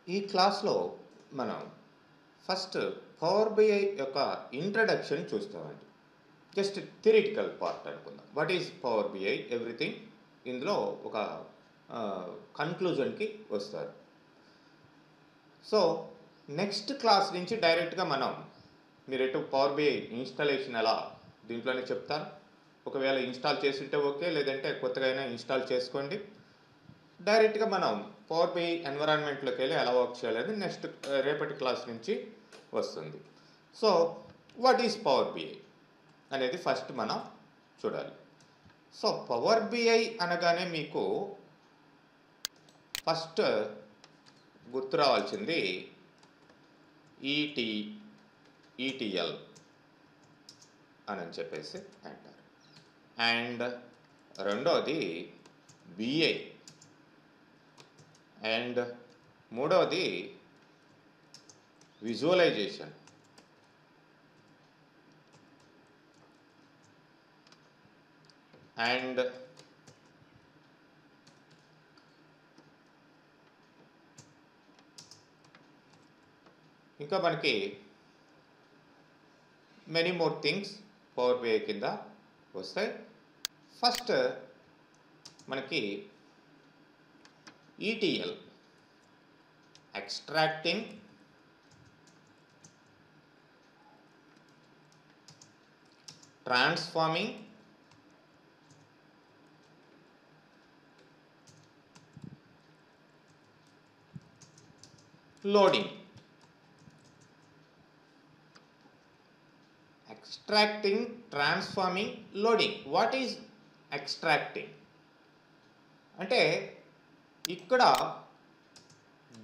ఈ క్లాస్లో మనం ఫస్ట్ పవర్ బిఐ యొక్క ఇంట్రడక్షన్ చూస్తామండి. జస్ట్ థియరిటికల్ పార్ట్ అనుకుందాం. What is power BI everything, ఇందులో ఒక కన్క్లూజన్కి వస్తారు. సో నెక్స్ట్ క్లాస్ నుంచి డైరెక్ట్గా మీరు ఎటు పవర్ బిఐ ఇన్స్టాలేషన్ ఎలా దీంట్లోనే చెప్తాను. ఒకవేళ ఇన్స్టాల్ చేసింటే ఓకే, లేదంటే కొత్తగా అయినా ఇన్స్టాల్ చేసుకోండి. డైరెక్ట్గా పవర్ బిఐ ఎన్విరాన్మెంట్లోకి వెళ్ళి ఎలా వర్క్ చేయాలని నెక్స్ట్ రేపటి క్లాస్ నుంచి వస్తుంది. So what is power BI అనేది ఫస్ట్ మనం చూడాలి. సో పవర్ బిఐ అనగానే మీకు ఫస్ట్ గుర్తు రావాల్సింది ఈటీఎల్ అని చెప్పేసి అంటారు. అండ్ రెండోది బిఐ, అండ్ మూడవది విజువలైజేషన్, అండ్ ఇంకా మనకి many more things power BI కింద వస్తాయి. ఫస్ట్ మనకి ETL, extracting, transforming, loading. Extracting, transforming, loading. What is extracting అంటే ఇక్కడ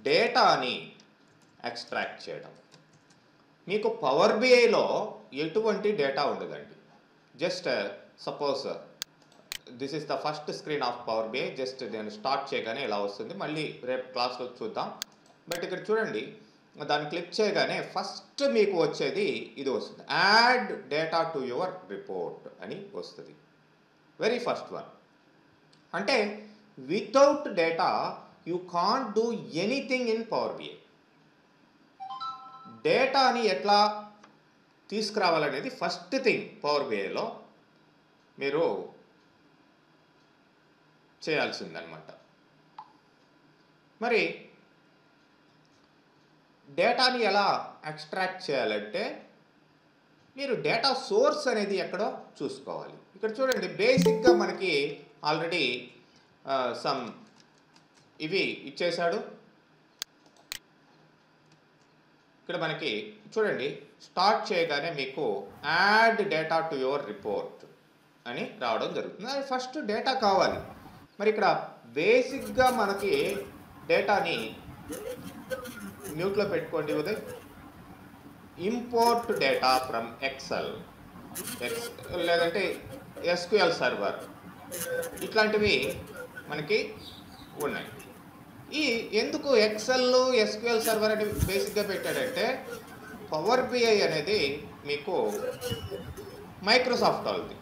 డేటాని ఎక్స్ట్రాక్ట్ చేయడం. మీకు పవర్ బిఐలో ఎటువంటి డేటా ఉండదండి. Just suppose this is the first screen of power BI. Just నేను స్టార్ట్ చేయగానే ఇలా వస్తుంది. మళ్ళీ రేపు క్లాస్లో చూద్దాం. బట్ ఇక్కడ చూడండి, దాన్ని క్లిక్ చేయగానే ఫస్ట్ మీకు వచ్చేది ఇది వస్తుంది, add data to your report అని వస్తుంది. Very first one. అంటే without data you can't do anything in power BI. డేటాని ఎట్లా తీసుకురావాలనేది ఫస్ట్ థింగ్ పవర్ బిఐలో మీరు చేయాల్సిందనమాట. మరి డేటాని ఎలా ఎక్స్ట్రాక్ట్ చేయాలంటే మీరు డేటా సోర్స్ అనేది ఎక్కడో చూసుకోవాలి. ఇక్కడ చూడండి, బేసిక్గా మనకి ఆల్రెడీ సమ్ ఇవి ఇచ్చేశాడు. ఇక్కడ మనకి చూడండి, స్టార్ట్ చేయగానే మీకు add data to your report అని రావడం జరుగుతుంది. అది ఫస్ట్ డేటా కావాలి. మరి ఇక్కడ బేసిక్గా మనకి డేటాని మ్యూట్లో పెట్టుకోండి Uday. Import data from Excel, లేదంటే ఎస్క్యూఎల్ సర్వర్, ఇట్లాంటివి మనకి ఉన్నాయి. ఈ ఎందుకు ఎక్సెల్, ఎస్క్యూఎల్ సర్వర్ అని బేసిక్గా పెట్టాడంటే పవర్ బిఐ అనేది మీకు మైక్రోసాఫ్ట్ వాళ్ళది.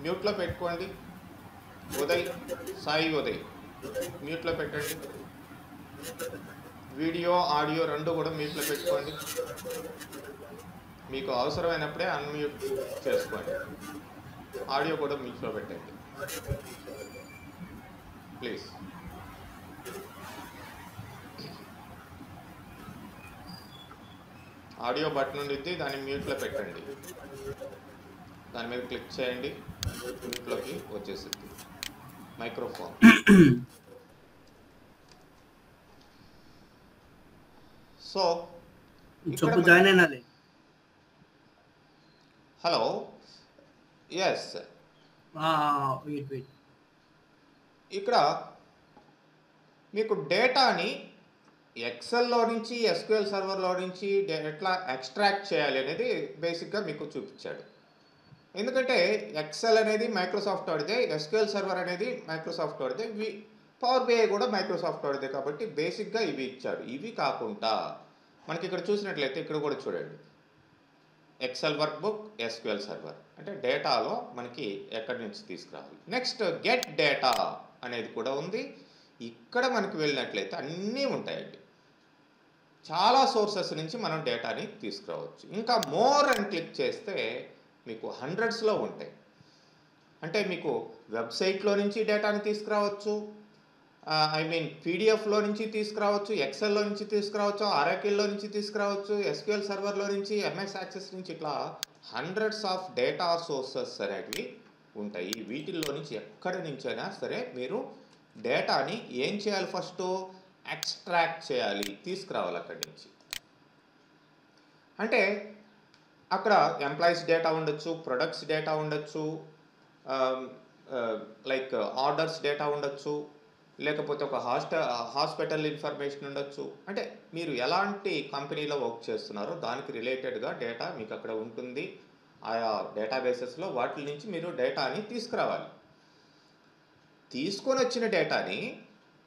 మ్యూట్లో పెట్టుకోండి ఉదయ్, సాయి ఉదయ్ మ్యూట్లో పెట్టండి. వీడియో ఆడియో రెండు కూడా మ్యూట్లో పెట్టుకోండి. మీకు అవసరమైనప్పుడే అన్మ్యూట్ చేసుకోండి. ఆడియో కూడా మ్యూట్లో పెట్టండి ప్లీజ్. ఆడియో బటన్ ఉండిద్ది, దాన్ని మ్యూట్లో పెట్టండి. దాని మీద క్లిక్ చేయండి, మ్యూట్లోకి వచ్చేసింది మైక్రోఫోన్. సో జాయిన్ అయినాలి. Hello, yes. ఇక్కడ మీకు డేటాని ఎక్సెల్లో నుంచి, ఎస్క్యూఎల్ సర్వర్లో నుంచి ఎట్లా ఎక్స్ట్రాక్ట్ చేయాలి అనేది బేసిక్గా మీకు చూపించాడు. ఎందుకంటే ఎక్సెల్ అనేది మైక్రోసాఫ్ట్ వాడిదే, ఎస్క్యూఎల్ సర్వర్ అనేది మైక్రోసాఫ్ట్ వాడిదే, పవర్ బిఐ కూడా మైక్రోసాఫ్ట్ వాడిదే. కాబట్టి బేసిక్గా ఇవి ఇచ్చాడు. ఇవి కాకుండా మనకి ఇక్కడ చూసినట్లయితే ఇక్కడ కూడా చూడండి, Excel workbook, SQL server. అంటే డేటాలో మనకి ఎక్కడి నుంచి తీసుకురావాలి. నెక్స్ట్ గెట్ డేటా అనేది కూడా ఉంది. ఇక్కడ మనకి వెళ్ళినట్లయితే అన్నీ ఉంటాయండి. చాలా సోర్సెస్ నుంచి మనం డేటాని తీసుకురావచ్చు. ఇంకా మోర్ అని క్లిక్ చేస్తే మీకు హండ్రెడ్స్లో ఉంటాయి. అంటే మీకు వెబ్సైట్లో నుంచి డేటాని తీసుకురావచ్చు, ఐ మీన్ పీడిఎఫ్లో నుంచి తీసుకురావచ్చు, ఎక్సెల్లో నుంచి తీసుకురావచ్చు, ఆరాకిల్లో నుంచి తీసుకురావచ్చు, ఎస్క్యూఎల్ సర్వర్లో నుంచి, ఎంఎస్ యాక్సెస్ నుంచి, ఇట్లా హండ్రెడ్స్ ఆఫ్ డేటా సోర్సెస్ అనేటివి ఉంటాయి. వీటిల్లో నుంచి ఎక్కడి నుంచైనా సరే మీరు డేటాని ఏం చేయాలి, ఫస్ట్ ఎక్స్ట్రాక్ట్ చేయాలి, తీసుకురావాలి అక్కడి నుంచి. అంటే అక్కడ ఎంప్లాయీస్ డేటా ఉండొచ్చు, ప్రొడక్ట్స్ డేటా ఉండొచ్చు, లైక్ ఆర్డర్స్ డేటా ఉండొచ్చు, లేకపోతే ఒక హాస్పిటల్ ఇన్ఫర్మేషన్ ఉండొచ్చు. అంటే మీరు ఎలాంటి కంపెనీలో వర్క్ చేస్తున్నారో దానికి రిలేటెడ్గా డేటా మీకు అక్కడ ఉంటుంది. ఆయా డేటాబేసెస్లో వాటి నుంచి మీరు డేటాని తీసుకురావాలి. తీసుకొని వచ్చిన డేటాని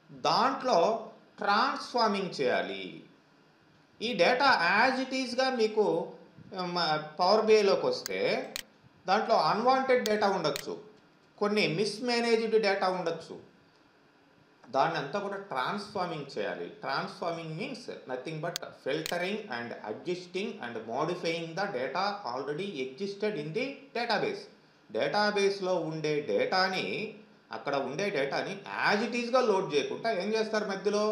దాంట్లో ట్రాన్స్ఫార్మింగ్ చేయాలి. ఈ డేటా యాజ్ ఇట్ ఈస్గా మీకు పవర్ బిఐలోకి వస్తే దాంట్లో అన్వాంటెడ్ డేటా ఉండొచ్చు, కొన్ని మిస్మేనేజ్డ్ డేటా ఉండొచ్చు. దాన్ని అంతా కూడా ట్రాన్స్ఫార్మింగ్ చేయాలి. Transforming means nothing but filtering and adjusting and modifying the data already existed in the database. డేటాబేస్లో ఉండే డేటాని, అక్కడ ఉండే డేటాని యాజ్ ఇట్ ఈస్గా లోడ్ చేయకుండా ఏం చేస్తారు, మధ్యలో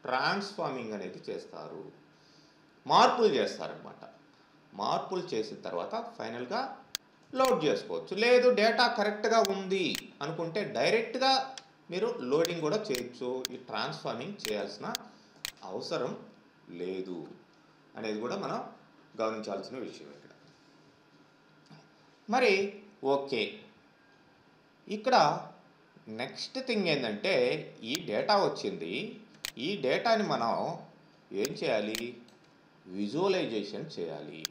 ట్రాన్స్ఫార్మింగ్ అనేది చేస్తారు, మార్పులు చేస్తారనమాట. మార్పులు చేసిన తర్వాత ఫైనల్గా లోడ్ చేసుకోవచ్చు. లేదు డేటా కరెక్ట్గా ఉంది అనుకుంటే డైరెక్ట్గా మీరు లోడింగ్ కూడా చేయొచ్చు. ఈ ట్రాన్స్ఫార్మింగ్ చేయాల్సిన అవసరం లేదు అనేది కూడా మనం గమనించాల్సిన విషయం ఇక్కడ. మరి ఓకే, ఇక్కడ నెక్స్ట్ థింగ్ ఏంటంటే ఈ డేటా వచ్చింది, ఈ డేటాని మనం ఏం చేయాలి, విజువలైజేషన్ చేయాలి.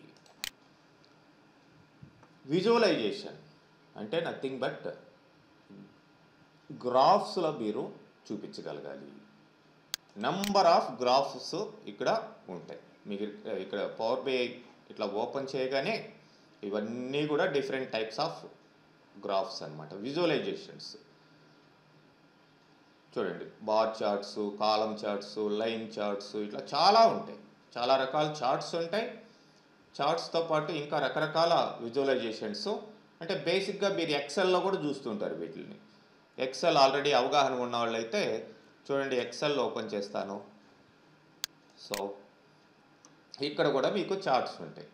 విజువలైజేషన్ అంటే నథింగ్ బట్ గ్రాఫ్స్లో మీరు చూపించగలగాలి. నంబర్ ఆఫ్ గ్రాఫ్స్ ఇక్కడ ఉంటాయి. మీకు ఇక్కడ పవర్ బిఐ ఇట్లా ఓపెన్ చేయగానే ఇవన్నీ కూడా డిఫరెంట్ టైప్స్ ఆఫ్ గ్రాఫ్స్ అన్నమాట, విజువలైజేషన్స్. చూడండి, బార్ చార్ట్స్, కాలం చార్ట్స్, లైన్ చార్ట్స్, ఇట్లా చాలా ఉంటాయి. చాలా రకాల చార్ట్స్ ఉంటాయి. చార్ట్స్తో పాటు ఇంకా రకరకాల విజువలైజేషన్స్. అంటే బేసిక్గా మీరు ఎక్సెల్లో కూడా చూస్తుంటారు వీటిని. ఎక్సెల్ ఆల్రెడీ అవగాహన ఉన్న వాళ్ళు అయితే చూడండి, ఎక్సెల్ ఓపెన్ చేస్తాను. సో ఇక్కడ కూడా మీకు చార్ట్స్ ఉంటాయి.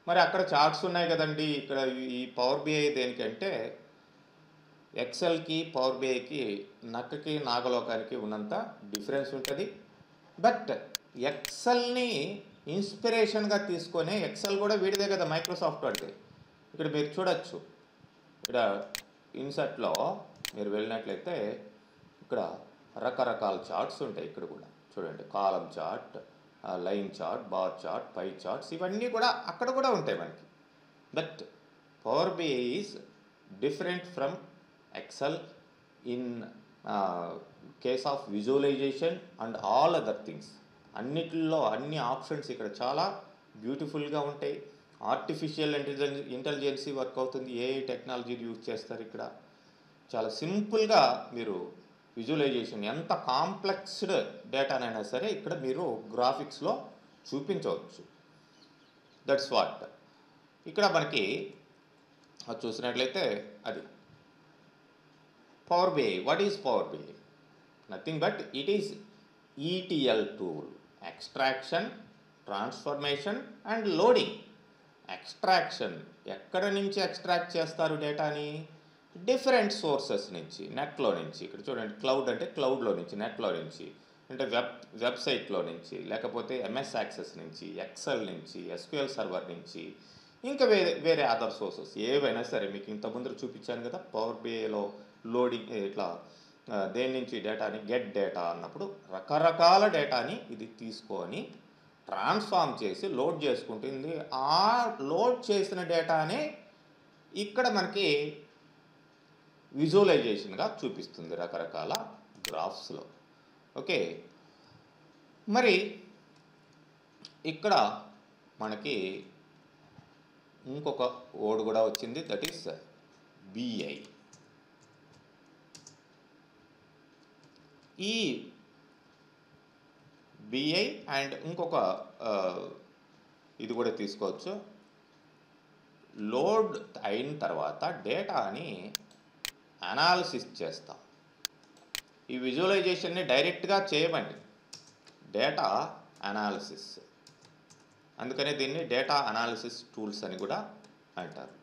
మరి అక్కడ చార్ట్స్ ఉన్నాయి కదండి, ఇక్కడ ఈ పవర్ బిఐ దేనికంటే ఎక్సెల్కి పవర్ బిఐకి నక్కకి నాగలోకానికి ఉన్నంత డిఫరెన్స్ ఉంటుంది. బట్ ఎక్సెల్ని ఇన్స్పిరేషన్గా తీసుకొని, ఎక్సెల్ కూడా వీడిదే కదా మైక్రోసాఫ్ట్ వాడితే. ఇక్కడ మీరు చూడొచ్చు, ఇక్కడ ఇన్సర్ట్లో మీరు వెళ్ళినట్లయితే ఇక్కడ రకరకాల చార్ట్స్ ఉంటాయి. ఇక్కడ కూడా చూడండి, column chart, line chart, bar chart, pie charts, ఇవన్నీ కూడా అక్కడ కూడా ఉంటాయి మనకి. But power BI is different from Excel in case of visualization and all other things. అన్నిటిల్లో అన్ని ఆప్షన్స్ ఇక్కడ చాలా బ్యూటిఫుల్గా ఉంటాయి. ఆర్టిఫిషియల్ ఇంటెలిజెన్సీ వర్క్ అవుతుంది, ఏఐ టెక్నాలజీని యూజ్ చేస్తారు. ఇక్కడ చాలా సింపుల్గా మీరు విజువలైజేషన్, ఎంత కాంప్లెక్స్డ్ డేటానైనా సరే ఇక్కడ మీరు గ్రాఫిక్స్లో చూపించవచ్చు. That's what. ఇక్కడ మనకి చూసినట్లయితే అది power BI. What is power BI? Nothing but it is ETL tool, extraction, transformation and loading. Extraction, ఎక్కడ నుంచి ఎక్స్ట్రాక్ట్ చేస్తారు డేటాని? డిఫరెంట్ సోర్సెస్ నుంచి, నెట్లో నుంచి. ఇక్కడ చూడండి, క్లౌడ్ అంటే క్లౌడ్లో నుంచి, నెట్లో నుంచి, అంటే వెబ్సైట్లో నుంచి, లేకపోతే ఎంఎస్ యాక్సెస్ నుంచి, ఎక్సెల్ నుంచి, ఎస్క్యూఎల్ సర్వర్ నుంచి, ఇంకా వేరే అదర్ సోర్సెస్ ఏవైనా సరే. మీకు ఇంతకుముందు చూపించాను కదా పవర్ బిఐలో లోడింగ్, ఇట్లా దేని నుంచి డేటాని గెట్ డేటా అన్నప్పుడు రకరకాల డేటాని ఇది తీసుకొని ట్రాన్స్ఫార్మ్ చేసి లోడ్ చేసుకుంటుంది. ఆ లోడ్ చేసిన డేటానే ఇక్కడ మనకి విజువలైజేషన్గా చూపిస్తుంది రకరకాల గ్రాఫ్స్లో. ఓకే, మరి ఇక్కడ మనకి ఇంకొక వర్డ్ కూడా వచ్చింది, దట్ ఈస్ బిఐ. ఈ బిఐ అండ్ ఇంకొక ఇది కూడా తీసుకోవచ్చు. లోడ్ అయిన తర్వాత డేటాని అనాలిసిస్ చేస్తాం. ఈ విజువలైజేషన్ని డైరెక్ట్గా చేయమండి, డేటా అనాలిసిస్. అందుకనే దీన్ని డేటా అనాలిసిస్ టూల్స్ అని కూడా అంటారు.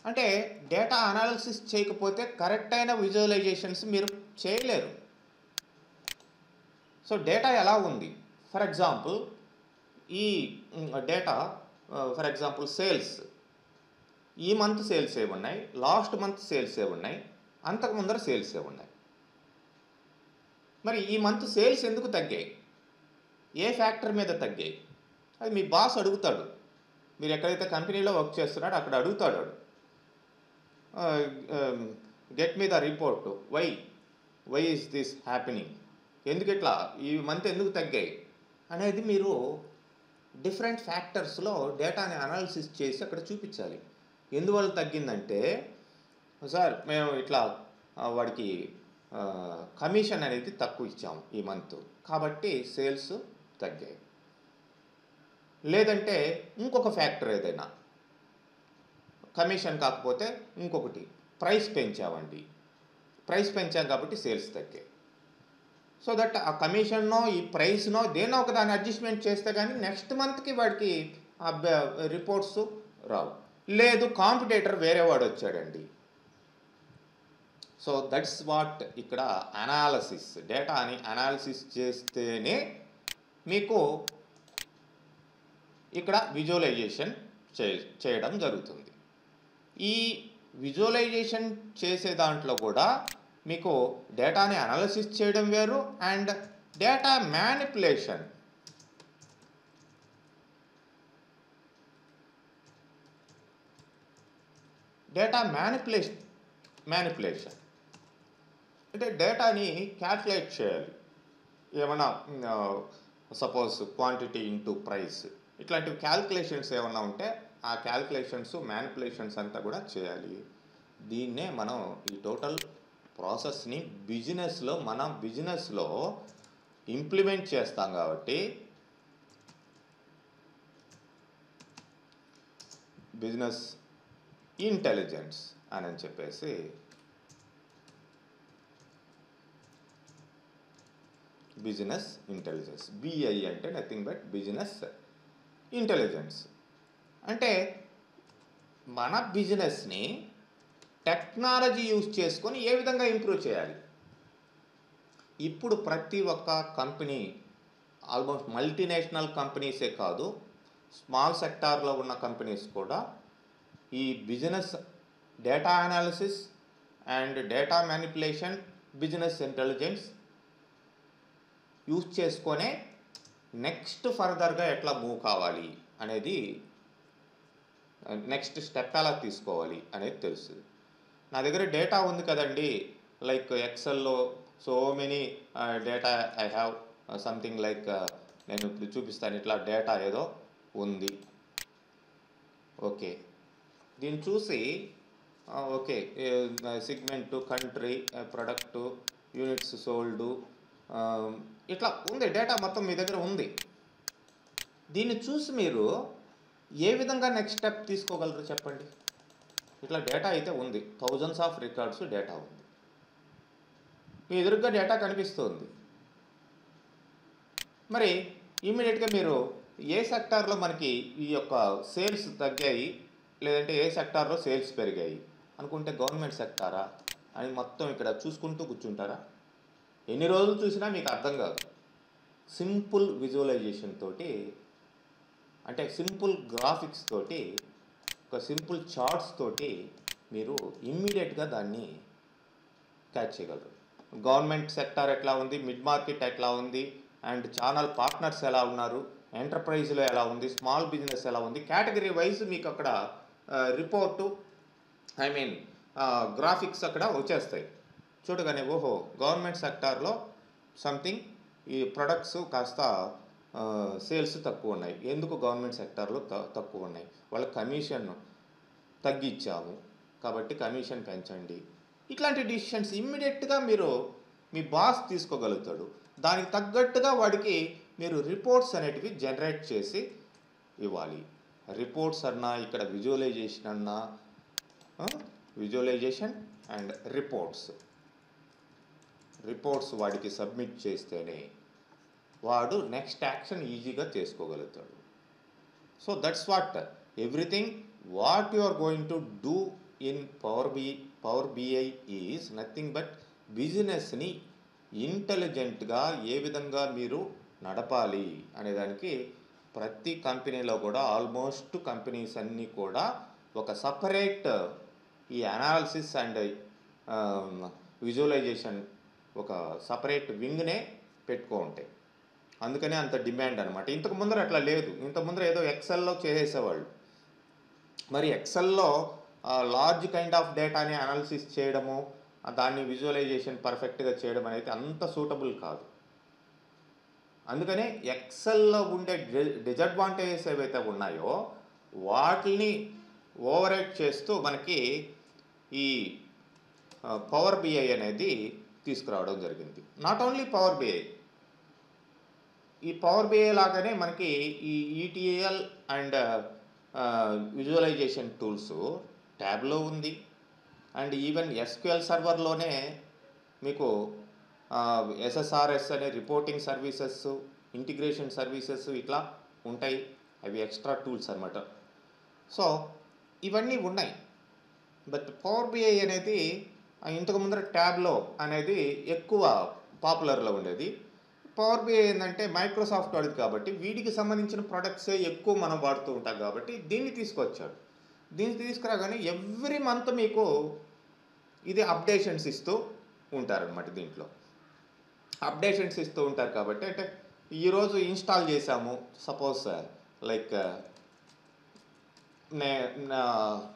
అంటే డేటా అనాలిసిస్ చేయకపోతే కరెక్ట్ అయిన విజువలైజేషన్స్ మీరు చేయలేరు. సో డేటా ఎలా ఉంది, ఫర్ ఎగ్జాంపుల్ ఈ డేటా ఫర్ ఎగ్జాంపుల్ సేల్స్, ఈ మంత్ సేల్స్ ఏమున్నాయి, లాస్ట్ మంత్ సేల్స్ ఏమున్నాయి, అంతకు ముందర సేల్స్ ఏమున్నాయి. మరి ఈ మంత్ సేల్స్ ఎందుకు తగ్గాయి, ఏ ఫ్యాక్టర్ మీద తగ్గాయి, అది మీ బాస్ అడుగుతాడు. మీరు ఎక్కడైతే కంపెనీలో వర్క్ చేస్తున్నాడో అక్కడ అడుగుతాడు. Get me the report, why is this happening, ఎందుకు ఇట్లా ఈ మంత్ ఎందుకు తగ్గాయి అనేది మీరు డిఫరెంట్ ఫ్యాక్టర్స్లో డేటాని అనాలిసిస్ చేసి అక్కడ చూపించాలి. ఎందువల్ల తగ్గిందంటే, సార్ మేము ఇట్లా వాడికి కమిషన్ అనేది తక్కువ ఇచ్చాము ఈ మంత్, కాబట్టి సేల్స్ తగ్గాయి. లేదంటే ఇంకొక ఫ్యాక్టర్ ఏదైనా, కమిషన్ కాకపోతే ఇంకొకటి, ప్రైస్ పెంచామండి, ప్రైస్ పెంచాం కాబట్టి సేల్స్ తగ్గాయి. సో దట్ ఆ కమిషన్నో ఈ ప్రైస్నో దేనో ఒక దాన్ని అడ్జస్ట్మెంట్ చేస్తే కానీ నెక్స్ట్ మంత్కి వాడికి ఆ రిపోర్ట్స్ రావు. లేదు కాంపిటేటర్ వేరే వాడు వచ్చాడండి. సో దట్స్ వాట్ ఇక్కడ అనాలసిస్, డేటాని అనాలిసిస్ చేస్తేనే మీకు ఇక్కడ విజువలైజేషన్ చేయడం జరుగుతుంది. ఈ విజువలైజేషన్ చేసే దాంట్లో కూడా మీకు డేటాని అనాలిసిస్ చేయడం వేరు and data manipulation. Data manipulation అంటే డేటాని క్యాల్కులేట్ చేయాలి. ఏమన్నా సపోజ్ క్వాంటిటీ ఇంటూ ప్రైస్, ఇట్లాంటివి క్యాల్కులేషన్స్ ఏమన్నా ఉంటే ఆ క్యాల్కులేషన్స్ మ్యానిపులేషన్స్ అంతా కూడా చేయాలి. దీన్నే మనం ఈ టోటల్ ప్రాసెస్ని మన బిజినెస్లో ఇంప్లిమెంట్ చేస్తాం కాబట్టి బిజినెస్ ఇంటెలిజెన్స్ అని చెప్పేసి బిజినెస్ ఇంటెలిజెన్స్, బిఐ అంటే నథింగ్ బట్ బిజినెస్ ఇంటెలిజెన్స్. అంటే మన బిజినెస్ని టెక్నాలజీ యూజ్ చేసుకొని ఏ విధంగా ఇంప్రూవ్ చేయాలి. ఇప్పుడు ప్రతి ఒక్క కంపెనీ, ఆల్మోస్ట్ మల్టీనేషనల్ కంపెనీసే కాదు, స్మాల్ సెక్టార్లో ఉన్న కంపెనీస్ కూడా ఈ business data analysis and data manipulation, business intelligence use చేసుకొనే నెక్స్ట్ ఫర్దర్గా ఎట్లా మూవ్ కావాలి అనేది, నెక్స్ట్ స్టెప్ ఎలా తీసుకోవాలి అనేది తెలుస్తుంది. నా దగ్గర డేటా ఉంది కదండి, లైక్ ఎక్సెల్లో so many data I have something like, నేను ఇప్పుడు చూపిస్తాను. ఇట్లా డేటా ఏదో ఉంది, ఓకే, దీన్ని చూసి okay segment, country, product, units sold, ఇట్లా ఉంది డేటా మొత్తం మీ దగ్గర ఉంది. దీన్ని చూసి మీరు ఏ విధంగా నెక్స్ట్ స్టెప్ తీసుకోగలరు చెప్పండి. ఇట్లా డేటా అయితే ఉంది, థౌజండ్స్ ఆఫ్ రికార్డ్స్ డేటా ఉంది, మీ ఎదురుగా డేటా కనిపిస్తుంది. మరి ఇమ్మీడియట్గా మీరు ఏ సెక్టార్లో మనకి ఈ యొక్క సేల్స్ తగ్గాయి, లేదంటే ఏ సెక్టార్లో సేల్స్ పెరిగాయి అనుకుంటే గవర్నమెంట్ సెక్టారా అని మొత్తం ఇక్కడ చూసుకుంటూ కూర్చుంటారా? ఎన్ని రోజులు చూసినా మీకు అర్థం కాదు. సింపుల్ విజువలైజేషన్ తోటి, అంటే సింపుల్ గ్రాఫిక్స్ తోటి, ఒక సింపుల్ చార్ట్స్ తోటి మీరు ఇమ్మీడియట్గా దాన్ని క్యాచ్ చేయగలరు. గవర్నమెంట్ సెక్టార్ ఎట్లా ఉంది, మిడ్ మార్కెట్ ఎట్లా ఉంది, అండ్ ఛానల్ పార్ట్నర్స్ ఎలా ఉన్నారు, ఎంటర్ప్రైజ్లో ఎలా ఉంది, స్మాల్ బిజినెస్ ఎలా ఉంది, కేటగిరీ వైజ్ మీకు అక్కడ రిపోర్టు, గ్రాఫిక్స్ అక్కడ వచ్చేస్తాయి. చూడగానే ఓహో గవర్నమెంట్ సెక్టార్లో సంథింగ్ ఈ ప్రొడక్ట్స్ కాస్త సేల్స్ తక్కువ ఉన్నాయి, ఎందుకు గవర్నమెంట్ సెక్టార్లో తక్కువ ఉన్నాయి, వాళ్ళ కమిషన్ తగ్గించాము కాబట్టి కమిషన్ పెంచండి. ఇట్లాంటి డిసిషన్స్ ఇమ్మీడియట్గా మీరు మీ బాస్ తీసుకోగలుగుతాడు. దానికి తగ్గట్టుగా వాడికి మీరు రిపోర్ట్స్ అనేటివి జనరేట్ చేసి ఇవ్వాలి. రిపోర్ట్స్ అన్నా ఇక్కడ విజువలైజేషన్ అన్నా, విజువలైజేషన్ అండ్ రిపోర్ట్స్ వాడికి సబ్మిట్ చేస్తేనే వాడు నెక్స్ట్ యాక్షన్ ఈజీగా చేసుకోగలుగుతాడు. So that's what everything what you are going to do in power BI is nothing but బిజినెస్ని ఇంటెలిజెంట్గా ఏ విధంగా మీరు నడపాలి అనేదానికి ప్రతి కంపెనీలో కూడా ఆల్మోస్ట్ కంపెనీస్ అన్నీ కూడా ఒక సపరేట్ ఈ అనాలిసిస్ అండ్ విజువలైజేషన్ ఒక సపరేట్ వింగ్నే పెట్టుకో ఉంటాయి. అందుకనే అంత డిమాండ్ అనమాట. ఇంతకు ముందర అట్లా లేదు. ఇంతకు ముందర ఏదో ఎక్సెల్లో చేసేసేవాళ్ళు. మరి ఎక్సెల్లో లార్జ్ కైండ్ ఆఫ్ డేటాని అనాలిసిస్ చేయడము, దాన్ని విజువలైజేషన్ పర్ఫెక్ట్గా చేయడం అనేది అంత సూటబుల్ కాదు. అందుకనే ఎక్సెల్లో ఉండే డిజడ్వాంటేజెస్ ఏవైతే ఉన్నాయో వాటిని ఓవరైడ్ చేస్తూ మనకి ఈ పవర్ బిఐ అనేది తీసుకురావడం జరిగింది. నాట్ ఓన్లీ పవర్ బిఐ, ఈ పవర్ బిఐ లాగానే మనకి ఈ ఈటీఎల్ అండ్ విజువలైజేషన్ టూల్స్ ట్యాబ్లో ఉంది. అండ్ ఈవెన్ ఎస్క్యూఎల్ సర్వర్లోనే మీకు ఎస్ఎస్ఆర్ఎస్ అనే రిపోర్టింగ్ సర్వీసెస్, ఇంటిగ్రేషన్ సర్వీసెస్ ఇట్లా ఉంటాయి. అవి ఎక్స్ట్రా టూల్స్ అనమాట. సో ఇవన్నీ ఉన్నాయి. బట్ పవర్ బిఐ అనేది ఇంతకు ముందర ట్యాబ్లో అనేది ఎక్కువ పాపులర్లో ఉండేది. పవర్ బిఐ ఏంటంటే మైక్రోసాఫ్ట్ వాడిది కాబట్టి వీటికి సంబంధించిన ప్రొడక్ట్సే ఎక్కువ మనం వాడుతూ ఉంటాం కాబట్టి దీన్ని తీసుకొచ్చాడు. దీన్ని తీసుకురాగానే ఎవ్రీ మంత్ మీకు ఇది అప్డేషన్స్ ఇస్తూ ఉంటారనమాట. దీంట్లో అప్డేషన్స్ ఇస్తూ ఉంటారు కాబట్టి అంటే ఈరోజు ఇన్స్టాల్ చేసాము, సపోజ్ లైక్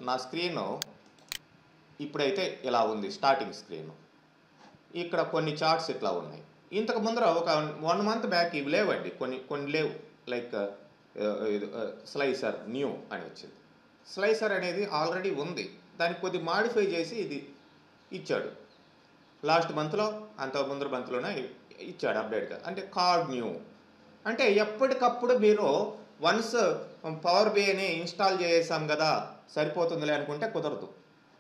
నా స్క్రీను ఇప్పుడైతే ఇలా ఉంది, స్టార్టింగ్ స్క్రీను. ఇక్కడ కొన్ని చార్ట్స్ ఇట్లా ఉన్నాయి. ఇంతకు ముందర ఒక 1 month బ్యాక్ ఇవి లేవండి, కొన్ని లేవు. లైక్ స్లైసర్ న్యూ అని వచ్చింది. స్లైసర్ అనేది ఆల్రెడీ ఉంది, దానికి కొద్ది మాడిఫై చేసి ఇది ఇచ్చాడు. లాస్ట్ మంత్లో అంత ముందర మంత్లోనే ఇచ్చాడు అప్డేట్గా. అంటే కార్డ్ న్యూ అంటే ఎప్పటికప్పుడు మీరు వన్స్ పవర్ బిఐని ఇన్స్టాల్ చేసాం కదా సరిపోతుందిలే అనుకుంటే కుదరదు.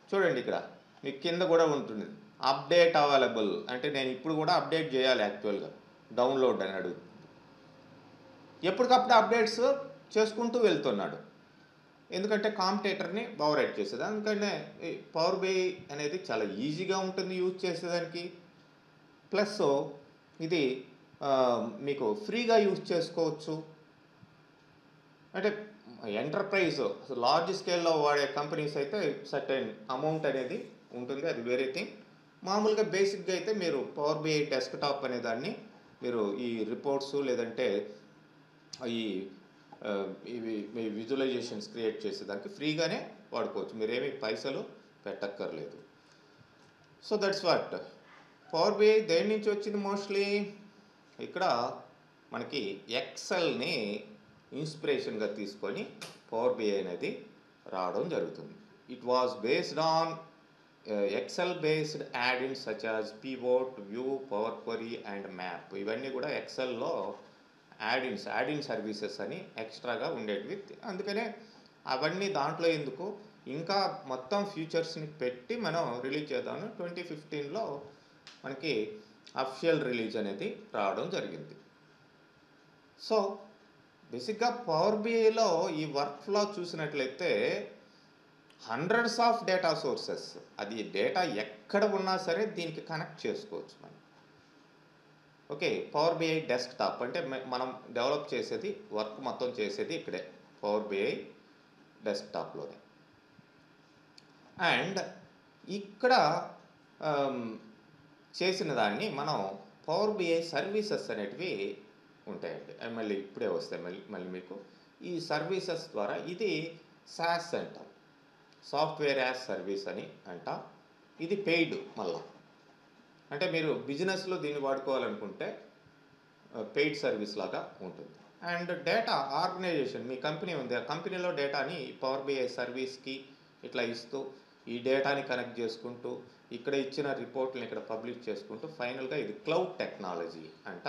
చూడండి ఇక్కడ మీకు కింద కూడా ఉంటుంది అప్డేట్ అవైలబుల్. అంటే నేను ఇప్పుడు కూడా అప్డేట్ చేయాలి, యాక్చువల్గా డౌన్లోడ్ అని అడుగుతుంది. ఎప్పటికప్పుడు అప్డేట్స్ చేసుకుంటూ వెళ్తున్నాడు, ఎందుకంటే కాంపిటేటర్ని ఓవర్రైడ్ చేసేది. అందుకనే పవర్ బిఐ అనేది చాలా ఈజీగా ఉంటుంది యూజ్ చేసేదానికి. ప్లస్ ఇది మీకు ఫ్రీగా యూజ్ చేసుకోవచ్చు. అంటే ఎంటర్ప్రైజ్ లార్జ్ స్కేల్లో వాడే కంపెనీస్ అయితే సర్టెన్ అమౌంట్ అనేది ఉంటుంది, అది వేరే థింగ్. మామూలుగా బేసిక్గా అయితే మీరు పవర్ బిఐ డెస్క్టాప్ అనే దాన్ని మీరు ఈ రిపోర్ట్స్ లేదంటే ఇవి మీ విజువలైజేషన్స్ క్రియేట్ చేసేదానికి ఫ్రీగానే వాడుకోవచ్చు, మీరేమీ పైసలు పెట్టక్కర్లేదు. So that's what power BI దేని నుంచి వచ్చింది. మోస్ట్లీ ఇక్కడ మనకి ఎక్సెల్ని ఇన్స్పిరేషన్గా తీసుకొని పవర్ బిఐ అనేది రావడం జరుగుతుంది. It was based on Excel based add-ins such as pivot, view, power query and map. ఇవన్నీ కూడా ఎక్సెల్లో యాడ్-ఇన్ సర్వీసెస్ అని ఎక్స్ట్రాగా ఉండేటివి. అందుకనే అవన్నీ దాంట్లో ఎందుకు, ఇంకా మొత్తం ఫీచర్స్ని పెట్టి మనం రిలీజ్ చేద్దామని 2015లో మనకి అఫిషియల్ రిలీజ్ అనేది రావడం జరిగింది. సో బేసిక్గా పవర్ బిఐలో ఈ వర్క్ ఫ్లో చూసినట్లయితే హండ్రెడ్స్ ఆఫ్ డేటా సోర్సెస్, అది డేటా ఎక్కడ ఉన్నా సరే దీనికి కనెక్ట్ చేసుకోవచ్చు మనం. ఓకే, పవర్ బిఐ డెస్క్టాప్ అంటే మనం డెవలప్ చేసేది, వర్క్ మొత్తం చేసేది ఇక్కడే పవర్ బిఐ డెస్క్టాప్లోనే. అండ్ ఇక్కడ చేసిన దాన్ని మనం పవర్ బిఐ సర్వీసెస్ అనేటివి ఉంటాయండి. మళ్ళీ ఇప్పుడే వస్తాయి మళ్ళీ మీకు ఈ సర్వీసెస్ ద్వారా. ఇది సాస్ అంటాం, సాఫ్ట్వేర్ యాజ్ సర్వీస్ అని అంటాం. ఇది పెయిడ్ మళ్ళా. అంటే మీరు బిజినెస్లో దీన్ని వాడుకోవాలనుకుంటే పెయిడ్ సర్వీస్ లాగా ఉంటుంది. అండ్ డేటా ఆర్గనైజేషన్, మీ కంపెనీ ఉంది, ఆ కంపెనీలో డేటాని పవర్ బిఐ సర్వీస్కి ఇట్లా ఇస్తూ ఈ డేటాని కనెక్ట్ చేసుకుంటూ ఇక్కడ ఇచ్చిన రిపోర్ట్ని ఇక్కడ పబ్లిష్ చేసుకుంటూ ఫైనల్గా ఇది క్లౌడ్ టెక్నాలజీ అంట.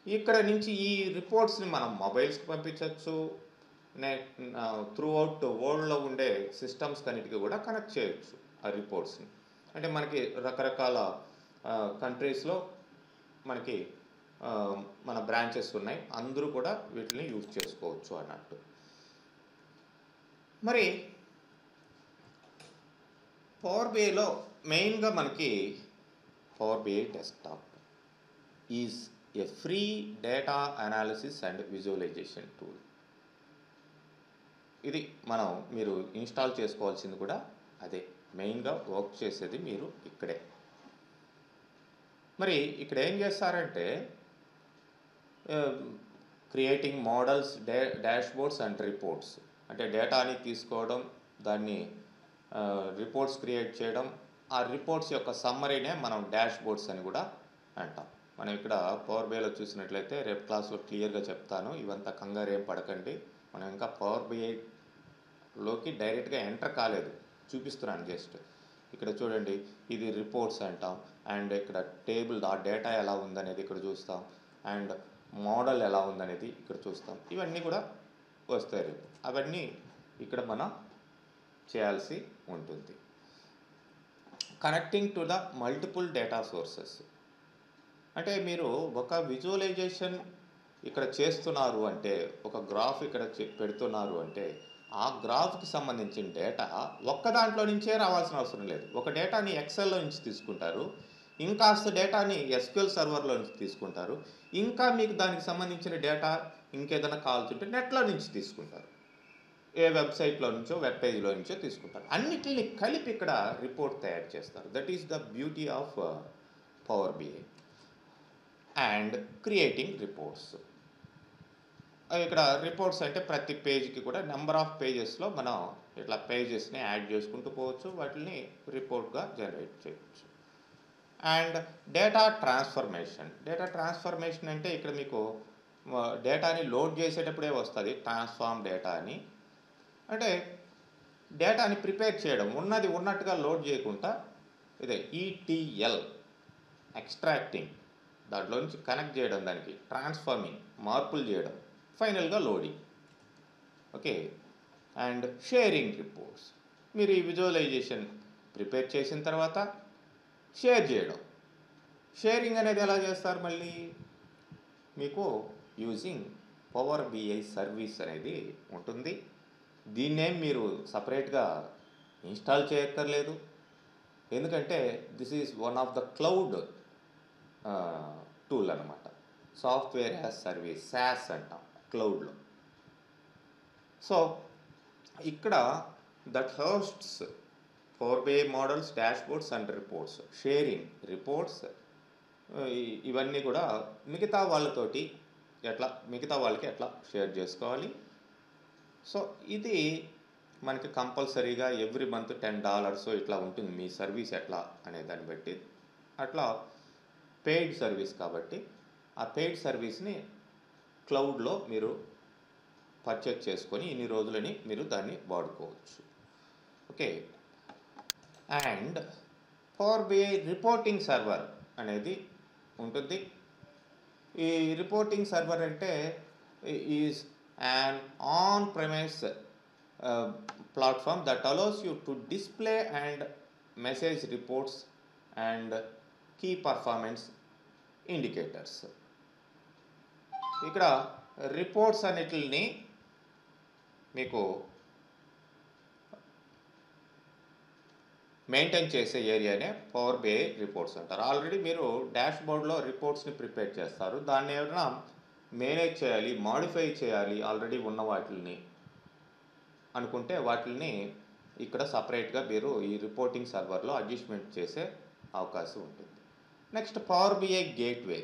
ఇక్కడ నుంచి ఈ రిపోర్ట్స్ని మనం మొబైల్స్కి పంపించవచ్చు, త్రూ అవుట్ వరల్డ్లో ఉండే సిస్టమ్స్ కన్నిటికి కూడా కనెక్ట్ చేయొచ్చు ఆ రిపోర్ట్స్ని. అంటే మనకి రకరకాల కంట్రీస్లో మనకి మన బ్రాంచెస్ ఉన్నాయి, అందరూ కూడా వీటిని యూజ్ చేసుకోవచ్చు అన్నట్టు. మరి పవర్ బిఐలో మెయిన్గా మనకి power BI desktop is a free data analysis and visualisation tool. ఇది మీరు ఇన్స్టాల్ చేసుకోవాల్సింది కూడా అదే, మెయిన్గా వర్క్ చేసేది మీరు ఇక్కడే. మరి ఇక్కడ ఏం చేస్తారంటే creating models, dashboards and reports, అంటే డేటాని తీసుకోవడం, దాన్ని రిపోర్ట్స్ క్రియేట్ చేయడం, ఆ రిపోర్ట్స్ యొక్క సమ్మరీనే మనం డాష్బోర్డ్స్ అని కూడా అంటాం. మనం ఇక్కడ పవర్ బిఐలో చూసినట్లయితే రేపు క్లాస్లో క్లియర్గా చెప్తాను, ఇవంతా కంగారు ఏం పడకండి. మనం ఇంకా పవర్ బిఐలోకి డైరెక్ట్గా ఎంటర్ కాలేదు, చూపిస్తున్నాను జస్ట్. ఇక్కడ చూడండి, ఇది రిపోర్ట్స్ అంటాం, అండ్ ఇక్కడ టేబుల్ ఆ డేటా ఎలా ఉందనేది ఇక్కడ చూస్తాం, అండ్ మోడల్ ఎలా ఉందనేది ఇక్కడ చూస్తాం. ఇవన్నీ కూడా వస్తాయి రేపు, అవన్నీ ఇక్కడ మనం చేయాల్సి ఉంటుంది. Connecting to the multiple data sources, అంటే మీరు ఒక విజువలైజేషన్ ఇక్కడ చేస్తున్నారు అంటే, ఒక గ్రాఫ్ ఇక్కడ పెడుతున్నారు అంటే, ఆ గ్రాఫ్కి సంబంధించిన డేటా ఒక్క దాంట్లో నుంచే రావాల్సిన అవసరం లేదు. ఒక డేటాని ఎక్సెల్లో నుంచి తీసుకుంటారు, ఇంకాస్త డేటాని ఎస్క్యూఎల్ సర్వర్లో నుంచి తీసుకుంటారు, ఇంకా మీకు దానికి సంబంధించిన డేటా ఇంకేదైనా కావాల్సింటే నెట్లో నుంచి తీసుకుంటారు, ఏ వెబ్సైట్లో నుంచో వెబ్ పేజ్లో నుంచో తీసుకుంటారు. అన్నిటిని కలిపి ఇక్కడ రిపోర్ట్ తయారు చేస్తారు. That is the beauty of power BI. And creating reports, ఇక్కడ రిపోర్ట్స్ అంటే ప్రతి పేజ్కి కూడా నెంబర్ ఆఫ్ పేజెస్లో మనం ఇట్లా పేజెస్ని యాడ్ చేసుకుంటూ పోవచ్చు, వాటిని రిపోర్ట్గా జనరేట్ చేయవచ్చు. అండ్ డేటా ట్రాన్స్ఫర్మేషన్ అంటే ఇక్కడ మీకు డేటాని లోడ్ చేసేటప్పుడే వస్తుంది ట్రాన్స్ఫార్మ్ డేటా అని. అంటే డేటాని ప్రిపేర్ చేయడం, ఉన్నది ఉన్నట్టుగా లోడ్ చేయకుండా ఇదే ఈటీఎల్ ఎక్స్ట్రాక్టింగ్, దాంట్లో నుంచి కనెక్ట్ చేయడం, దానికి ట్రాన్స్ఫార్మింగ్ మార్పులు చేయడం, ఫైనల్గా loading. Okay. And sharing reports, మీరు ఈ విజువలైజేషన్ ప్రిపేర్ చేసిన తర్వాత షేర్ చేయడం. షేరింగ్ అనేది ఎలా చేస్తారు మళ్ళీ, మీకు యూజింగ్ పవర్ బిఐ సర్వీస్ అనేది ఉంటుంది. దీన్నే మీరు సపరేట్గా ఇన్స్టాల్ చేయక్కర్లేదు, ఎందుకంటే this is one of the cloud tool అనమాట. సాఫ్ట్వేర్ యాజ్ సర్వీస్, SaaS అంటాం క్లౌడ్లో. సో ఇక్కడ that hosts power BI models, dashboards and reports, sharing reports, ఇవన్నీ కూడా మిగతా వాళ్ళకి ఎట్లా షేర్ చేసుకోవాలి. సో ఇది మనకి కంపల్సరీగా ఎవ్రీ మంత్ $10 ఇట్లా ఉంటుంది మీ సర్వీస్ ఎట్లా అనే దాన్ని బట్టి. అట్లా పెయిడ్ సర్వీస్ కాబట్టి ఆ పెయిడ్ సర్వీస్ని క్లౌడ్లో మీరు పర్చేజ్ చేసుకొని ఇన్ని రోజులని మీరు దాన్ని వాడుకోవచ్చు. Okay. And power BI reporting server అనేది ఉంటుంది. ఈ రిపోర్టింగ్ సర్వర్ అంటే is an on-premise platform that allows you to display and message reports and key performance indicators. ఇక్కడ రిపోర్ట్స్ అన్నిటిని మీకు మెయింటైన్ చేసే ఏరియానే పవర్ బిఐ రిపోర్ట్స్ అంటారు. ఆల్రెడీ మీరు డాష్బోర్డ్లో రిపోర్ట్స్ని ప్రిపేర్ చేస్తారు, దాన్ని ఏమైనా మేనేజ్ చేయాలి, మాడిఫై చేయాలి ఆల్రెడీ ఉన్న వాటిని అనుకుంటే వాటిని ఇక్కడ సపరేట్గా మీరు ఈ రిపోర్టింగ్ సర్వర్లో అడ్జస్ట్మెంట్ చేసే అవకాశం ఉంటుంది. Next power BI gateway.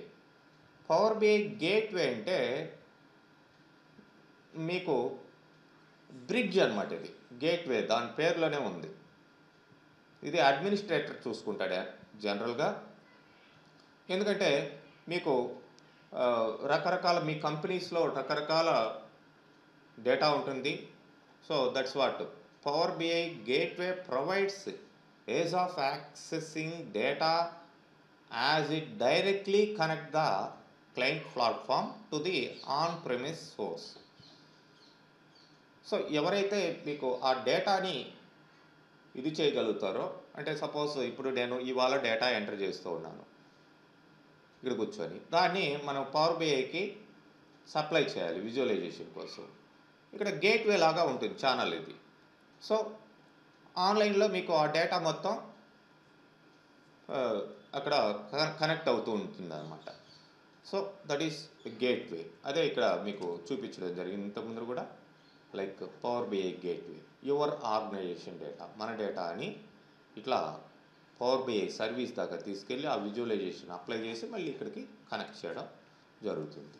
Power BI gateway అంటే మీకు బ్రిడ్జ్ అనమాట. ఇది గేట్వే దాని పేరులోనే ఉంది. ఇది అడ్మినిస్ట్రేటర్ చూసుకుంటాడు జనరల్గా, ఎందుకంటే మీకు రకరకాల మీ కంపెనీస్లో రకరకాల డేటా ఉంటుంది. So that's what Power BI gateway provides ease of accessing data as it directly connect the client platform to the on-premise source. So ఎవరైతే మీకు ఆ డేటాని ఇది చేయగలుగుతారో, అంటే సపోజ్ ఇప్పుడు నేను ఇవాళ డేటా ఎంటర్ చేస్తూ ఉన్నాను ఇక్కడ కూర్చొని, దాన్ని మనం పవర్ బిఐకి సప్లై చేయాలి విజువలైజేషన్ కోసం. ఇక్కడ గేట్వే లాగా ఉంటుంది ఛానల్ ఇది. సో ఆన్లైన్లో మీకు ఆ డేటా మొత్తం అక్కడ కనెక్ట్ అవుతూ ఉంటుంది అన్నమాట. So that is gateway. అదే ఇక్కడ మీకు చూపించడం జరిగింది ఇంతకుముందు కూడా, like power BI gateway, your organisation data, మన డేటా అని ఇట్లా పవర్ బిఐ సర్వీస్ దాకా తీసుకెళ్ళి ఆ విజువలైజేషన్ అప్లై చేసి మళ్ళీ ఇక్కడికి కనెక్ట్ చేయడం జరుగుతుంది.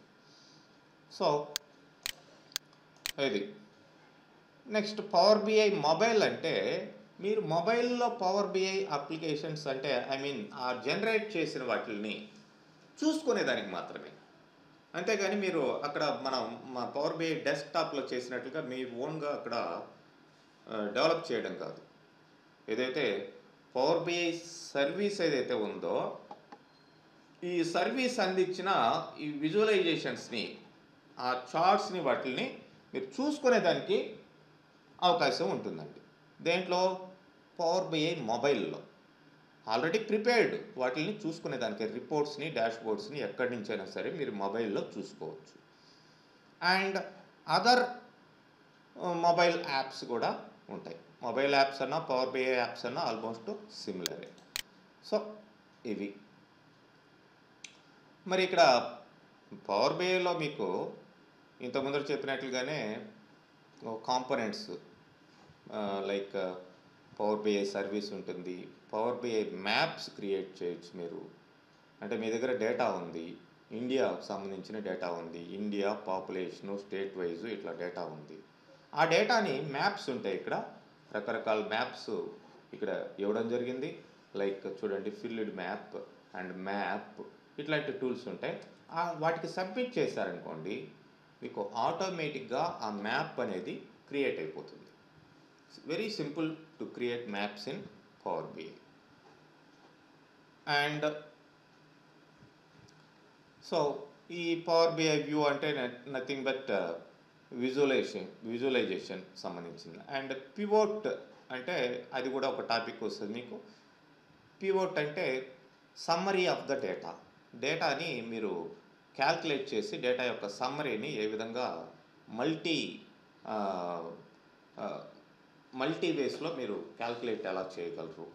సో ఇది నెక్స్ట్ పవర్ బిఐ మొబైల్. అంటే మీరు మొబైల్లో పవర్ బిఐ అప్లికేషన్స్ అంటే ఆ జనరేట్ చేసిన వాటిని చూసుకునేదానికి మాత్రమే, అంతేగాని మీరు అక్కడ మనం పవర్ బిఐ డెస్క్టాప్లో చేసినట్లుగా మీ ఓన్గా అక్కడ డెవలప్ చేయడం కాదు. ఏదైతే పవర్ బిఐ సర్వీస్ ఏదైతే ఉందో, ఈ సర్వీస్ అందించిన ఈ విజువలైజేషన్స్ని, ఆ చార్ట్స్ని, వాటిని మీరు చూసుకునేదానికి అవకాశం ఉంటుందండి. దేంట్లో? పవర్ బిఐ మొబైల్లో ఆల్రెడీ ప్రిపేర్డ్ వాటిని చూసుకునేదానికి, రిపోర్ట్స్ని, డాష్బోర్డ్స్ని ఎక్కడి నుంచైనా సరే మీరు మొబైల్లో చూసుకోవచ్చు. అండ్ అదర్ మొబైల్ యాప్స్ కూడా ఉంటాయి. మొబైల్ యాప్స్ అన్నా పవర్ బిఐ యాప్స్ అన్నా ఆల్మోస్ట్ సిమిలరే. సో ఇవి మరి ఇక్కడ పవర్ బిఐలో మీకు ఇంతకుముందు చెప్పినట్లుగానే components like power BI service ఉంటుంది, పవర్ బిఐ మ్యాప్స్ క్రియేట్ చేయొచ్చు మీరు. అంటే మీ దగ్గర డేటా ఉంది, ఇండియాకు సంబంధించిన డేటా ఉంది, ఇండియా పాపులేషను స్టేట్ వైజు ఇట్లా డేటా ఉంది. ఆ డేటాని మ్యాప్స్ ఉంటాయి, ఇక్కడ రకరకాల మ్యాప్స్ ఇక్కడ ఇవ్వడం జరిగింది. లైక్ చూడండి, ఫిల్డ్ మ్యాప్ అండ్ మ్యాప్, ఇట్లాంటి టూల్స్ ఉంటాయి. వాటికి సబ్మిట్ చేశారనుకోండి, మీకు ఆటోమేటిక్గా ఆ మ్యాప్ అనేది క్రియేట్ అయిపోతుంది. Very simple to create maps in power BI. And so ఈ పవర్ బిఐ వ్యూ అంటే నథింగ్ బట్ విజువలైజేషన్ సంబంధించింది. అండ్ పివోట్ అంటే అది కూడా ఒక టాపిక్ వస్తుంది మీకు. పివోట్ అంటే సమ్మరీ ఆఫ్ ద డేటా. డేటాని మీరు క్యాల్కులేట్ చేసి డేటా యొక్క సమ్మరీని ఏ విధంగా మల్టీ వేస్లో మీరు క్యాల్కులేట్ ఎలా చేయగలరు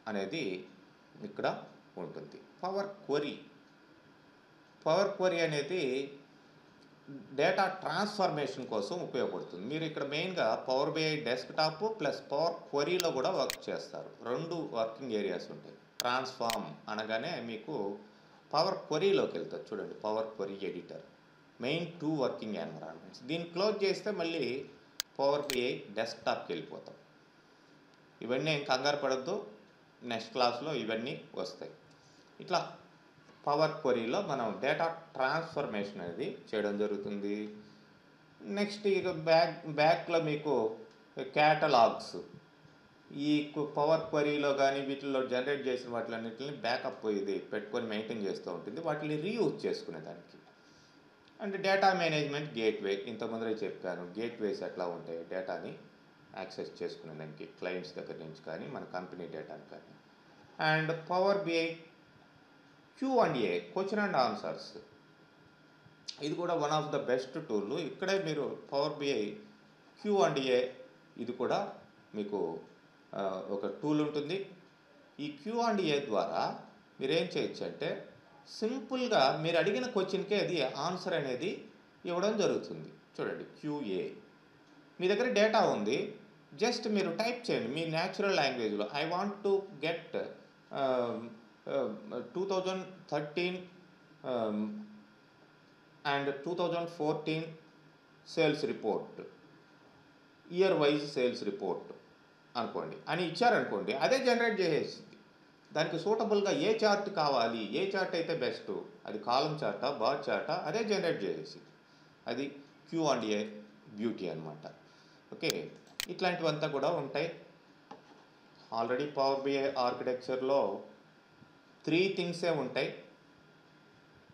అనేది ఇక్కడ ఉంటుంది. పవర్ క్వరీ అనేది డేటా ట్రాన్స్ఫర్మేషన్ కోసం ఉపయోగపడుతుంది. మీరు ఇక్కడ మెయిన్గా power BI desktop plus power క్వరీలో కూడా వర్క్ చేస్తారు. 2 వర్కింగ్ ఏరియాస్ ఉంటాయి. ట్రాన్స్ఫార్మ్ అనగానే మీకు పవర్ క్వరీలోకి వెళ్తుంది. చూడండి, power query editor, main 2 working environments. దీన్ని క్లోజ్ చేస్తే మళ్ళీ పవర్ బిఐ డెస్క్టాప్కి వెళ్ళిపోతాం. ఇవన్నీ ఏం కంగారు పడద్దు, నెక్స్ట్ క్లాస్లో ఇవన్నీ వస్తాయి. ఇట్లా పవర్ క్వరీలో మనం డేటా ట్రాన్స్ఫర్మేషన్ అనేది చేయడం జరుగుతుంది. నెక్స్ట్ ఇక బ్యాక్లో మీకు క్యాటలాగ్స్, ఈ పవర్ క్వరీలో కానీ వీటిల్లో జనరేట్ చేసిన వాటిలన్నింటిని బ్యాకప్ ఇది పెట్టుకొని మెయింటైన్ చేస్తూ ఉంటుంది, వాటిని రీయూజ్ చేసుకునేదానికి. అండ్ డేటా మేనేజ్మెంట్ గేట్వే, ఇంతకుముందే చెప్పాను గేట్వేస్ ఎట్లా ఉంటాయి డేటాని యాక్సెస్ చేసుకునేదానికి, క్లయింట్స్ దగ్గర నుంచి కానీ మన కంపెనీ డేటాని కానీ. And power BI Q&A, question and answers, ఇది కూడా one of the best tool. ఇక్కడే మీరు పవర్ బిఐ Q&A, ఇది కూడా మీకు ఒక టూల్ ఉంటుంది. ఈ Q&A ద్వారా మీరు ఏం చేయొచ్చు అంటే సింపుల్గా మీరు అడిగిన క్వశ్చన్కే అది ఆన్సర్ అనేది ఇవ్వడం జరుగుతుంది. చూడండి, QA, మీ దగ్గర డేటా ఉంది, జస్ట్ మీరు టైప్ చేయండి మీ న్యాచురల్ లాంగ్వేజ్లో. I want to get 2013 and 2014 sales report, year wise sales report అనుకోండి అని ఇచ్చారనుకోండి, అదే జనరేట్ చేసేసింది. దానికి సూటబుల్గా ఏ చార్ట్ కావాలి, ఏ చార్ట్ అయితే బెస్ట్, అది కాలం చార్టా బార్ చార్టా, అదే జనరేట్ చేసేసింది. అది Q&A బ్యూటీ అనమాట. ఓకే, ఇట్లాంటివంతా కూడా ఉంటాయి. ఆల్రెడీ పవర్ బిఐ ఆర్కిటెక్చర్లో 3 థింగ్సే ఉంటాయి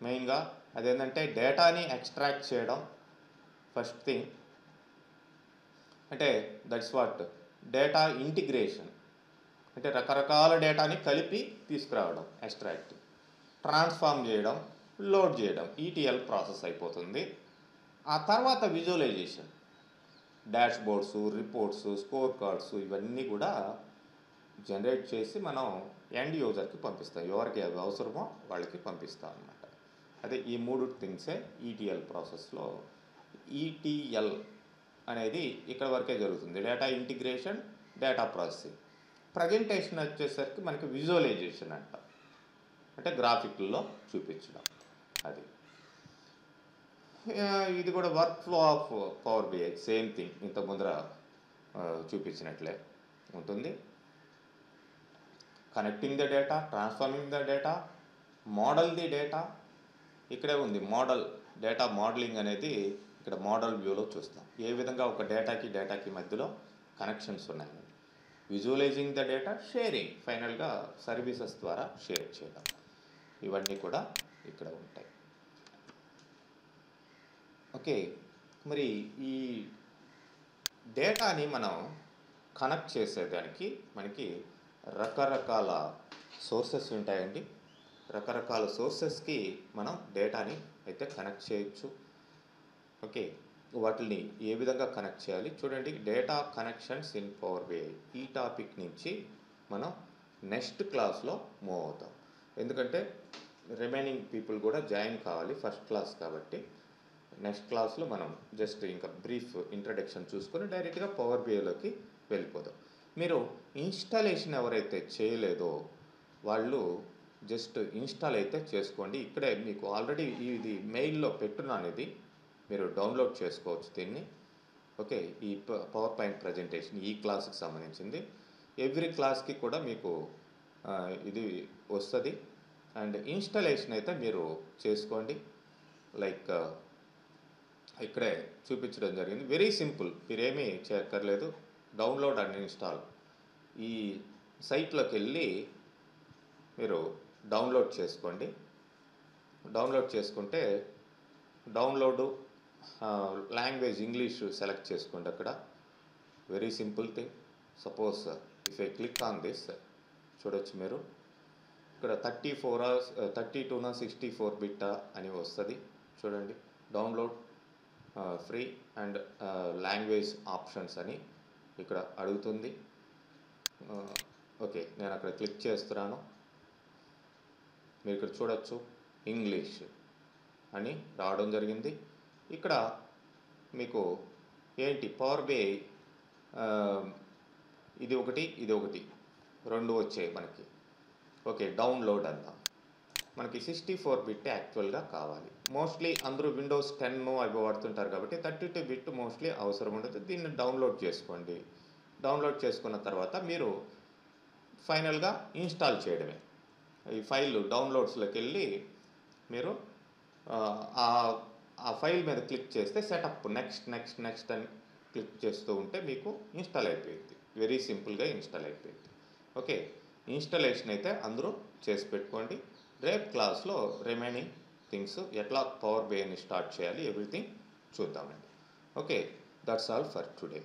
మెయిన్గా. అదేంటంటే డేటాని ఎక్స్ట్రాక్ట్ చేయడం ఫస్ట్ థింగ్, అంటే దట్స్ వాట్ డేటా ఇంటిగ్రేషన్, అంటే రకరకాల డేటాని కలిపి తీసుకురావడం, ఎక్స్ట్రాక్ట్, ట్రాన్స్ఫార్మ్ చేయడం, లోడ్ చేయడం, ఈటీఎల్ ప్రాసెస్ అయిపోతుంది. ఆ తర్వాత visualisation, dashboards, reports, scorecards ఇవన్నీ కూడా జనరేట్ చేసి మనం ఎండ్ యూజర్కి పంపిస్తాం. ఎవరికి అవి అవసరమో వాళ్ళకి పంపిస్తాం అన్నమాట. అదే ఈ 3 థింగ్సే ఈటీఎల్ ప్రాసెస్లో. ఈటీఎల్ అనేది ఇక్కడ వరకే జరుగుతుంది, data integration, data processing. Presentation వచ్చేసరికి మనకి విజువలైజేషన్ అంట, అంటే గ్రాఫిక్ల్లో చూపించడం. అది ఇది కూడా work flow of power BI same thing, ఇంత ముందర చూపించినట్లే ఉంటుంది. Connecting the data, transforming the data, model the data. ఇక్కడే ఉంది మోడల్, డేటా మోడలింగ్ అనేది ఇక్కడ మోడల్ వ్యూలో చూస్తాం. ఏ విధంగా ఒక డేటాకి మధ్యలో కనెక్షన్స్ ఉన్నాయి. విజువలైజింగ్ ద డేటా, షేరింగ్, ఫైనల్గా సర్వీసెస్ ద్వారా షేర్ చేయడం, ఇవన్నీ కూడా ఇక్కడ ఉంటాయి. ఓకే, మరి ఈ డేటాని మనం కనెక్ట్ చేసేదానికి మనకి రకరకాల సోర్సెస్ ఉంటాయండి. రకరకాల సోర్సెస్కి మనం డేటాని అయితే కనెక్ట్ చేయొచ్చు. ఓకే, వాటిని ఏ విధంగా కనెక్ట్ చేయాలి చూడండి. Data connections in power BI, ఈ టాపిక్ నుంచి మనం నెక్స్ట్ క్లాస్లో మూవ్ అవుతాం. ఎందుకంటే రిమైనింగ్ పీపుల్ కూడా జాయిన్ కావాలి ఫస్ట్ క్లాస్ కాబట్టి. నెక్స్ట్ క్లాస్లో మనం జస్ట్ ఇంకా బ్రీఫ్ ఇంట్రడక్షన్ చూసుకొని డైరెక్ట్గా పవర్ బిఐలోకి వెళ్ళిపోదాం. మీరు ఇన్స్టాలేషన్ ఎవరైతే చేయలేదో వాళ్ళు జస్ట్ ఇన్స్టాల్ అయితే చేసుకోండి. ఇక్కడే మీకు ఆల్రెడీ ఇది మెయిల్లో పెట్టున్నాను, ఇది మీరు డౌన్లోడ్ చేసుకోవచ్చు దీన్ని. ఓకే, ఈ పవర్ పాయింట్ ప్రజెంటేషన్ ఈ క్లాస్కి సంబంధించింది. ఎవ్రీ క్లాస్కి కూడా మీకు ఇది వస్తుంది. అండ్ ఇన్స్టాలేషన్ అయితే మీరు చేసుకోండి. లైక్ ఇక్కడే చూపించడం జరిగింది, వెరీ సింపుల్, మీరేమీ చేయక్కర్లేదు. డౌన్లోడ్ అండ్ ఇన్స్టాల్, ఈ సైట్లోకి వెళ్ళి మీరు డౌన్లోడ్ చేసుకోండి. డౌన్లోడ్ చేసుకుంటే డౌన్లోడు లాంగ్వేజ్ ఇంగ్లీష్ సెలెక్ట్ చేసుకోండి. అక్కడ very simple thing. Suppose if I click on this, చూడొచ్చు మీరు ఇక్కడ 32 64 బిట్ అని వస్తుంది చూడండి. Download free and language options అని ఇక్కడ అడుగుతుంది. ఓకే, నేను అక్కడ క్లిక్ చేస్తున్నాను. మీరు ఇక్కడ చూడొచ్చు ఇంగ్లీష్ అని రావడం జరిగింది. ఇక్కడ మీకు ఏంటి పవర్ బిఐ ఇది ఒకటి 2 వచ్చాయి మనకి. ఓకే, డౌన్లోడ్ అందాం. మనకి 64 బిట్ యాక్చువల్గా కావాలి. మోస్ట్లీ అందరూ విండోస్ 10 అవి వాడుతుంటారు కాబట్టి 32 బిట్ మోస్ట్లీ అవసరం ఉండదు. దీన్ని డౌన్లోడ్ చేసుకోండి. డౌన్లోడ్ చేసుకున్న తర్వాత మీరు ఫైనల్గా ఇన్స్టాల్ చేయడమే. ఈ ఫైల్ డౌన్లోడ్స్లోకి వెళ్ళి మీరు ఆ ఫైల్ మీద క్లిక్ చేస్తే సెటప్ నెక్స్ట్ అని క్లిక్ చేస్తూ ఉంటే మీకు ఇన్స్టాల్ అయిపోయింది. వెరీ సింపుల్గా ఇన్స్టాల్ అయిపోయింది. ఓకే, ఇన్స్టాలేషన్ అయితే అందరూ చేసి పెట్టుకోండి. రేపు క్లాస్లో రిమైనింగ్ థింగ్స్ ఎట్లా పవర్ బిఐని స్టార్ట్ చేయాలి ఎవ్రీథింగ్ చూద్దామండి. Okay, that's all for today.